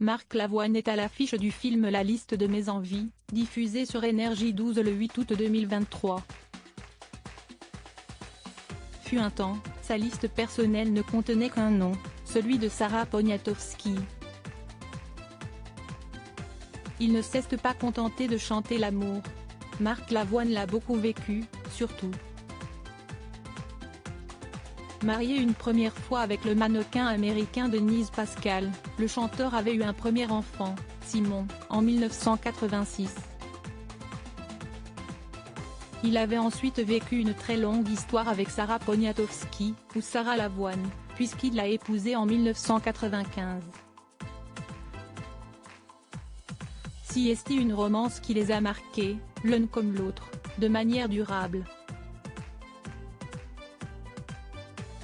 Marc Lavoine est à l'affiche du film La liste de mes envies, diffusé sur Énergie 12 le 8 août 2023. Fut un temps, sa liste personnelle ne contenait qu'un nom, celui de Sarah Poniatowski. Il ne s'est pas contenté de chanter l'amour. Marc Lavoine l'a beaucoup vécu, surtout. Marié une première fois avec le mannequin américain Denise Pascal, le chanteur avait eu un premier enfant, Simon, en 1986. Il avait ensuite vécu une très longue histoire avec Sarah Poniatowski, ou Sarah Lavoine, puisqu'il l'a épousée en 1995. Si est une romance qui les a marqués, l'un comme l'autre, de manière durable.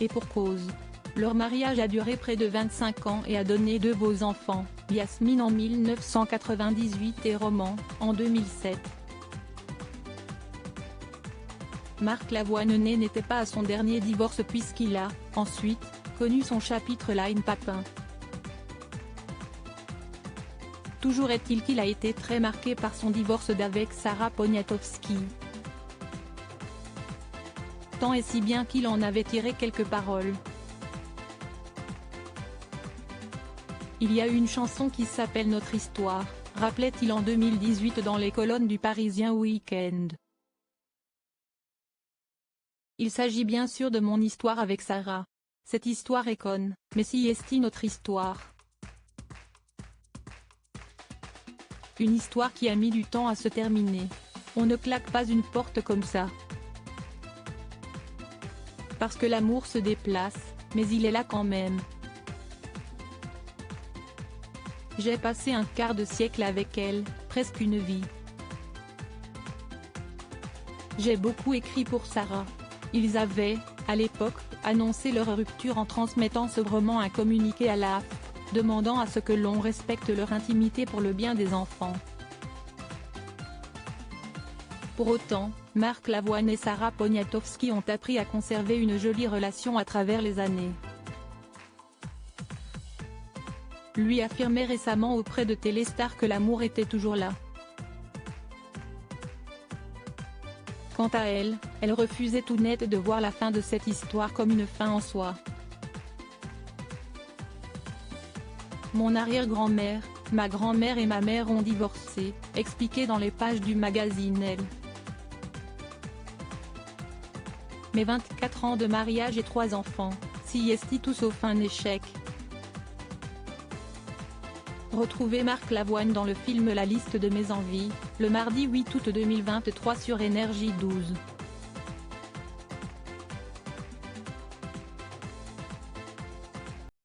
Et pour cause. Leur mariage a duré près de 25 ans et a donné 2 beaux enfants, Yasmine en 1998 et Roman, en 2007. Marc Lavoine n'était pas à son dernier divorce puisqu'il a, ensuite, connu son chapitre Line Papin. Toujours est-il qu'il a été très marqué par son divorce d'avec Sarah Poniatowski. Tant et si bien qu'il en avait tiré quelques paroles. Il y a une chanson qui s'appelle Notre Histoire, rappelait-il en 2018 dans les colonnes du Parisien Week-end. Il s'agit bien sûr de mon histoire avec Sarah. Cette histoire est conne, mais si est notre histoire. Une histoire qui a mis du temps à se terminer. On ne claque pas une porte comme ça. Parce que l'amour se déplace, mais il est là quand même. J'ai passé un quart de siècle avec elle, presque une vie. J'ai beaucoup écrit pour Sarah. Ils avaient, à l'époque, annoncé leur rupture en transmettant sobrement un communiqué à l'AFP, demandant à ce que l'on respecte leur intimité pour le bien des enfants. Pour autant, Marc Lavoine et Sarah Poniatowski ont appris à conserver une jolie relation à travers les années. Lui affirmait récemment auprès de Téléstar que l'amour était toujours là. Quant à elle, elle refusait tout net de voir la fin de cette histoire comme une fin en soi. Mon arrière-grand-mère, ma grand-mère et ma mère ont divorcé, expliquait dans les pages du magazine Elle. Mes 24 ans de mariage et 3 enfants, si est tout sauf un échec. Retrouvez Marc Lavoine dans le film La liste de mes envies, le mardi 8 août 2023 sur Énergie 12.